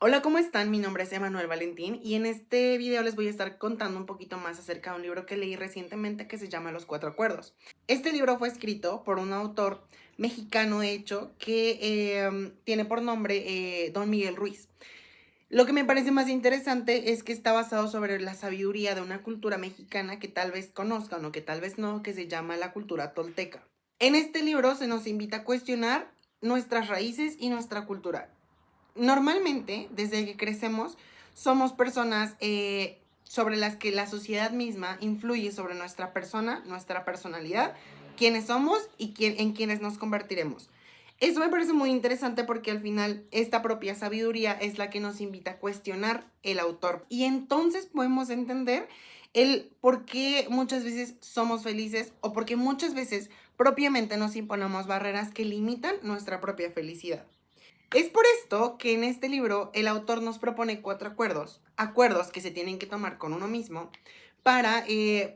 Hola, ¿cómo están? Mi nombre es Emanuel Valentín y en este video les voy a estar contando un poquito más acerca de un libro que leí recientemente que se llama Los Cuatro Acuerdos. Este libro fue escrito por un autor mexicano, de hecho, que tiene por nombre Don Miguel Ruiz. Lo que me parece más interesante es que está basado sobre la sabiduría de una cultura mexicana que tal vez conozcan o que tal vez no, que se llama la cultura tolteca. En este libro se nos invita a cuestionar nuestras raíces y nuestra cultura. Normalmente, desde que crecemos, somos personas sobre las que la sociedad misma influye sobre nuestra persona, nuestra personalidad, quiénes somos y en quiénes nos convertiremos. Eso me parece muy interesante porque al final esta propia sabiduría es la que nos invita a cuestionar el autor. Y entonces podemos entender el por qué muchas veces somos felices o por qué muchas veces propiamente nos imponemos barreras que limitan nuestra propia felicidad. Es por esto que en este libro el autor nos propone cuatro acuerdos que se tienen que tomar con uno mismo para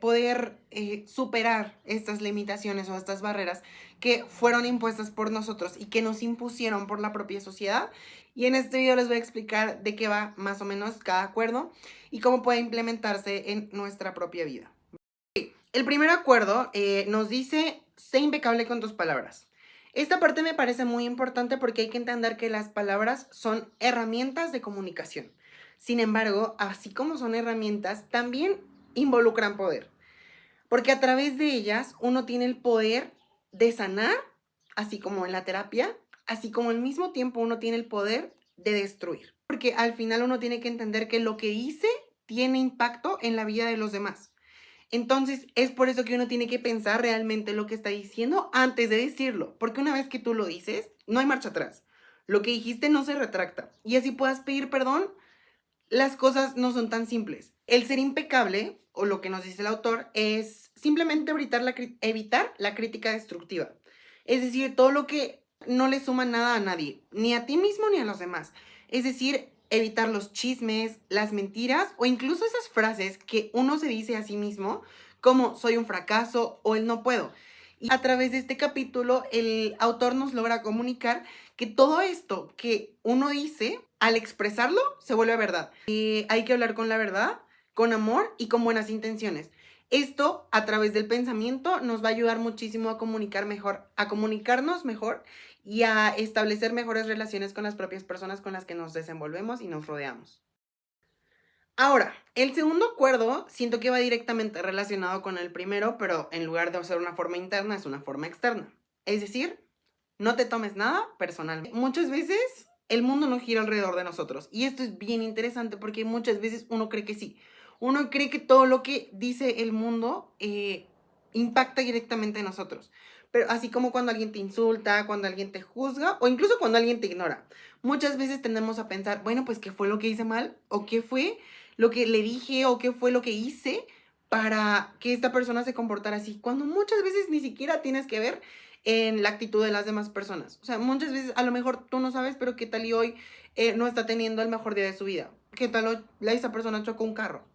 poder superar estas limitaciones o estas barreras que fueron impuestas por nosotros y que nos impusieron por la propia sociedad. Y en este video les voy a explicar de qué va más o menos cada acuerdo y cómo puede implementarse en nuestra propia vida. El primer acuerdo nos dice, sé impecable con tus palabras. Esta parte me parece muy importante porque hay que entender que las palabras son herramientas de comunicación. Sin embargo, así como son herramientas, también involucran poder, porque a través de ellas uno tiene el poder de sanar, así como en la terapia, así como al mismo tiempo uno tiene el poder de destruir, porque al final uno tiene que entender que lo que hice tiene impacto en la vida de los demás. Entonces, es por eso que uno tiene que pensar realmente lo que está diciendo antes de decirlo, porque una vez que tú lo dices, no hay marcha atrás. Lo que dijiste no se retracta. Y así puedas pedir perdón, las cosas no son tan simples. El ser impecable, o lo que nos dice el autor, es simplemente evitar la crítica destructiva. Es decir, todo lo que no le suma nada a nadie, ni a ti mismo ni a los demás. Es decir, evitar los chismes, las mentiras o incluso esas frases que uno se dice a sí mismo, como soy un fracaso o el no puedo. Y a través de este capítulo, el autor nos logra comunicar que todo esto que uno dice, al expresarlo, se vuelve verdad. Hay que hablar con la verdad, con amor y con buenas intenciones. Esto, a través del pensamiento, nos va a ayudar muchísimo a comunicar mejor, a comunicarnos mejor y a establecer mejores relaciones con las propias personas con las que nos desenvolvemos y nos rodeamos. Ahora, el segundo acuerdo siento que va directamente relacionado con el primero, pero en lugar de ser una forma interna, es una forma externa. Es decir, no te tomes nada personal. Muchas veces el mundo no gira alrededor de nosotros. Y esto es bien interesante porque muchas veces uno cree que sí. Uno cree que todo lo que dice el mundo impacta directamente en nosotros. Pero así como cuando alguien te insulta, cuando alguien te juzga o incluso cuando alguien te ignora. Muchas veces tendemos a pensar, bueno, pues ¿qué fue lo que hice mal? ¿O qué fue lo que le dije? ¿O qué fue lo que hice para que esta persona se comportara así? Cuando muchas veces ni siquiera tienes que ver en la actitud de las demás personas. O sea, muchas veces a lo mejor tú no sabes, pero qué tal y hoy no está teniendo el mejor día de su vida. ¿Qué tal hoy esa persona chocó un carro?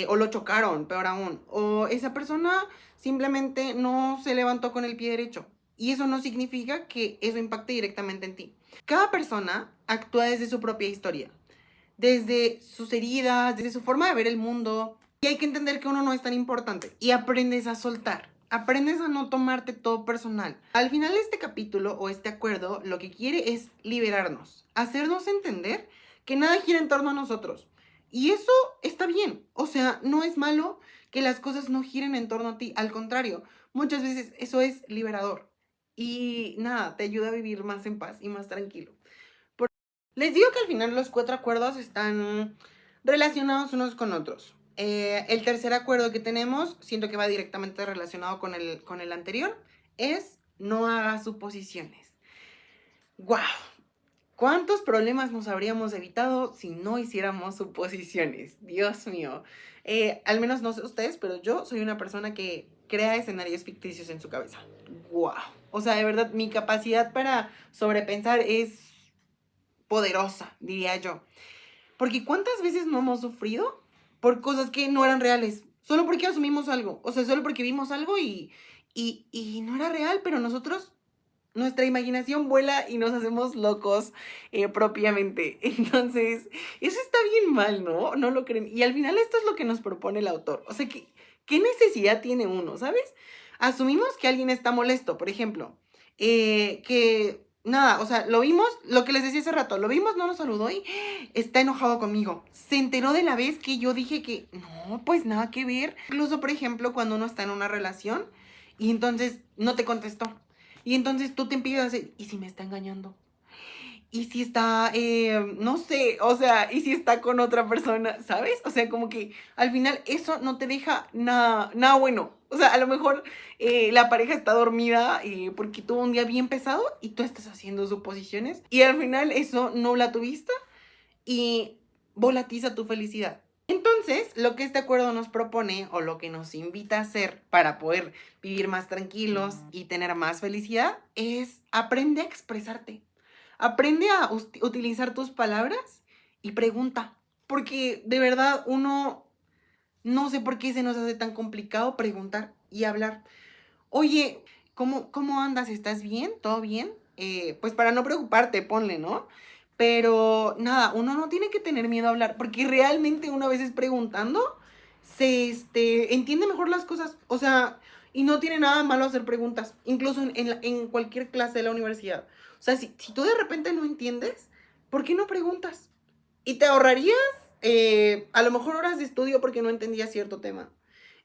O lo chocaron, peor aún. O esa persona simplemente no se levantó con el pie derecho. Y eso no significa que eso impacte directamente en ti. Cada persona actúa desde su propia historia, desde sus heridas, desde su forma de ver el mundo. Y hay que entender que uno no es tan importante. Y aprendes a soltar. Aprendes a no tomarte todo personal. Al final de este capítulo o este acuerdo, lo que quiere es liberarnos. Hacernos entender que nada gira en torno a nosotros. Y eso está bien. O sea, no es malo que las cosas no giren en torno a ti. Al contrario, muchas veces eso es liberador. Y nada, te ayuda a vivir más en paz y más tranquilo. Les digo que al final los cuatro acuerdos están relacionados unos con otros. El tercer acuerdo que tenemos, siento que va directamente relacionado con el anterior, es no hagas suposiciones. ¡Guau! ¿Cuántos problemas nos habríamos evitado si no hiciéramos suposiciones? Dios mío. Al menos no sé ustedes, pero yo soy una persona que crea escenarios ficticios en su cabeza. ¡Guau! O sea, de verdad, mi capacidad para sobrepensar es poderosa, diría yo. Porque ¿cuántas veces no hemos sufrido por cosas que no eran reales? Solo porque asumimos algo. O sea, solo porque vimos algo y no era real, pero nosotros nuestra imaginación vuela y nos hacemos locos propiamente. Entonces, eso está bien mal, ¿no? No lo creen. Y al final esto es lo que nos propone el autor. O sea, ¿qué necesidad tiene uno, sabes? Asumimos que alguien está molesto, por ejemplo. Que nada, o sea, lo vimos, lo que les decía hace rato, lo vimos, no nos saludó y está enojado conmigo. Se enteró de la vez que yo dije que no, pues nada que ver. Incluso, por ejemplo, cuando uno está en una relación y entonces no te contestó. Y entonces tú te empiezas a decir, ¿y si me está engañando? ¿Y si está, no sé, o sea, y si está con otra persona, ¿sabes? O sea, como que al final eso no te deja nada bueno. O sea, a lo mejor la pareja está dormida porque tuvo un día bien pesado y tú estás haciendo suposiciones y al final eso nubla tu vista y volatiza tu felicidad. Entonces, lo que este acuerdo nos propone o lo que nos invita a hacer para poder vivir más tranquilos y tener más felicidad es aprende a expresarte. Aprende a utilizar tus palabras y pregunta. Porque de verdad uno no sé por qué se nos hace tan complicado preguntar y hablar. Oye, ¿cómo andas? ¿Estás bien? ¿Todo bien? Pues para no preocuparte, ponle, ¿no? Pero nada, uno no tiene que tener miedo a hablar, porque realmente uno a veces preguntando entiende mejor las cosas. O sea, y no tiene nada malo hacer preguntas, incluso en cualquier clase de la universidad. O sea, si tú de repente no entiendes, ¿por qué no preguntas? Y te ahorrarías a lo mejor horas de estudio porque no entendías cierto tema.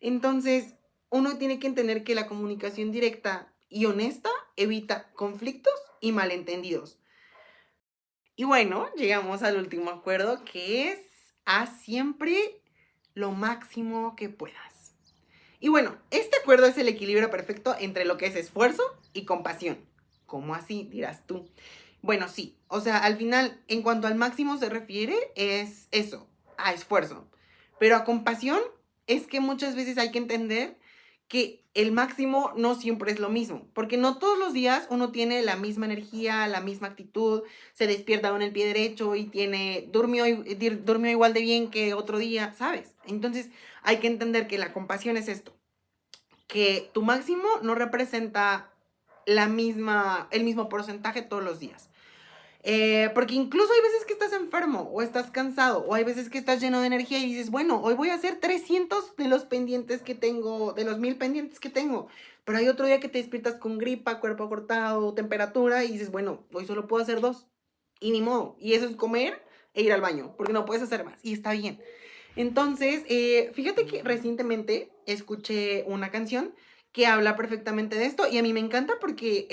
Entonces, uno tiene que entender que la comunicación directa y honesta evita conflictos y malentendidos. Y bueno, llegamos al último acuerdo, que es haz siempre lo máximo que puedas. Y bueno, este acuerdo es el equilibrio perfecto entre lo que es esfuerzo y compasión. ¿Cómo así? Dirás tú. Bueno, sí, o sea, al final, en cuanto al máximo se refiere, es eso, a esfuerzo. Pero a compasión es que muchas veces hay que entender que el máximo no siempre es lo mismo, porque no todos los días uno tiene la misma energía, la misma actitud, se despierta con el pie derecho y durmió igual de bien que otro día, ¿sabes? Entonces hay que entender que la compasión es esto, que tu máximo no representa el mismo porcentaje todos los días. Porque incluso hay veces que estás enfermo o estás cansado o hay veces que estás lleno de energía y dices, bueno, hoy voy a hacer 300 de los pendientes que tengo, de los 1000 pendientes que tengo. Pero hay otro día que te despiertas con gripa, cuerpo cortado, temperatura y dices, bueno, hoy solo puedo hacer 2. Y ni modo. Y eso es comer e ir al baño, porque no puedes hacer más. Y está bien. Entonces, fíjate que recientemente escuché una canción que habla perfectamente de esto y a mí me encanta porque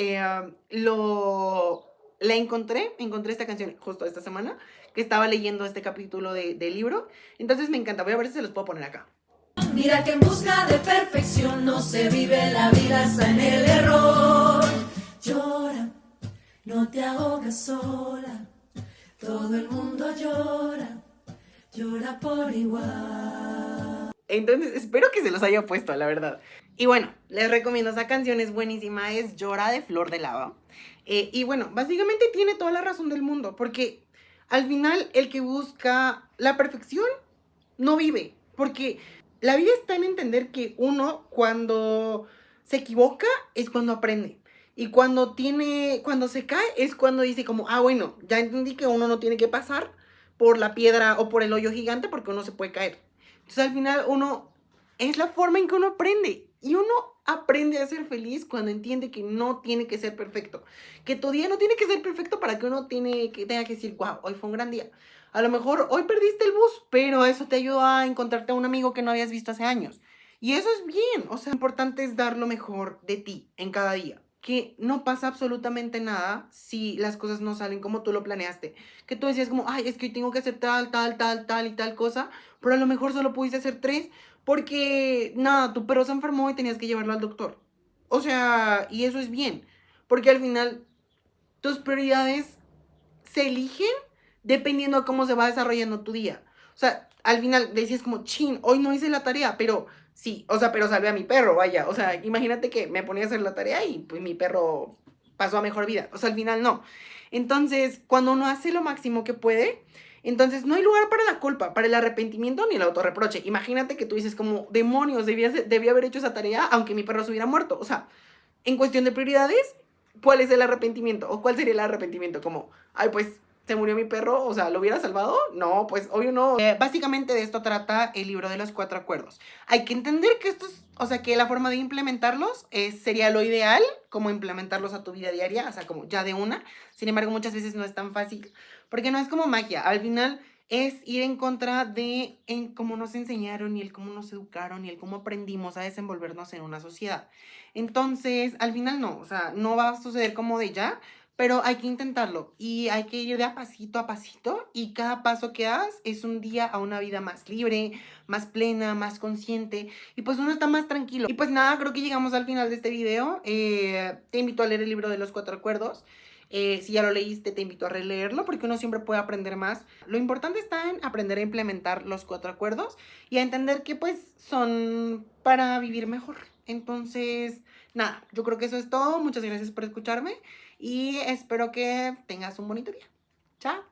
encontré esta canción justo esta semana que estaba leyendo este capítulo del libro. Entonces me encanta, voy a ver si se los puedo poner acá. Mira que en busca de perfección no se vive la vida, está en el error. Llora, no te ahogas sola, todo el mundo llora, llora por igual. Entonces espero que se los haya puesto, la verdad. Y bueno, les recomiendo esa canción, es buenísima, es Llora de Flor de Lava. Y bueno, básicamente tiene toda la razón del mundo, porque al final el que busca la perfección no vive, porque la vida está en entender que uno cuando se equivoca es cuando aprende. Y cuando se cae es cuando dice como, bueno, ya entendí que uno no tiene que pasar por la piedra o por el hoyo gigante porque uno se puede caer. Entonces al final es la forma en que uno aprende. Y uno aprende a ser feliz cuando entiende que no tiene que ser perfecto. Que tu día no tiene que ser perfecto para que uno tenga que decir, wow, hoy fue un gran día. A lo mejor hoy perdiste el bus, pero eso te ayudó a encontrarte a un amigo que no habías visto hace años. Y eso es bien, o sea, lo importante es dar lo mejor de ti en cada día. Que no pasa absolutamente nada si las cosas no salen como tú lo planeaste. Que tú decías como, es que hoy tengo que hacer tal y tal cosa, pero a lo mejor solo pudiste hacer 3 porque, nada, tu perro se enfermó y tenías que llevarlo al doctor. O sea, y eso es bien, porque al final tus prioridades se eligen dependiendo de cómo se va desarrollando tu día. O sea, al final decías como, chin, hoy no hice la tarea, pero sí, o sea, pero salvé a mi perro, vaya. O sea, imagínate que me ponía a hacer la tarea y pues mi perro pasó a mejor vida. O sea, al final no. Entonces, cuando uno hace lo máximo que puede, entonces no hay lugar para la culpa, para el arrepentimiento ni el autorreproche. Imagínate que tú dices como, demonios, debía haber hecho esa tarea aunque mi perro se hubiera muerto. O sea, en cuestión de prioridades, ¿cuál es el arrepentimiento? ¿O cuál sería el arrepentimiento? Como, ay, pues se murió mi perro, o sea, ¿lo hubiera salvado? No, pues obvio no. Básicamente de esto trata el libro de los 4 acuerdos. Hay que entender que estos, o sea, que la forma de implementarlos sería lo ideal, como implementarlos a tu vida diaria, o sea, como ya de una. Sin embargo, muchas veces no es tan fácil, porque no es como magia. Al final es ir en contra de cómo nos enseñaron y el cómo nos educaron y el cómo aprendimos a desenvolvernos en una sociedad. Entonces, al final no, o sea, no va a suceder como de ya, pero hay que intentarlo y hay que ir de a pasito y cada paso que das es un día a una vida más libre, más plena, más consciente y pues uno está más tranquilo. Y pues nada, creo que llegamos al final de este video. Te invito a leer el libro de los 4 acuerdos. Si ya lo leíste, te invito a releerlo porque uno siempre puede aprender más. Lo importante está en aprender a implementar los 4 acuerdos y a entender que pues son para vivir mejor. Entonces, nada, yo creo que eso es todo. Muchas gracias por escucharme y espero que tengas un bonito día. Chao.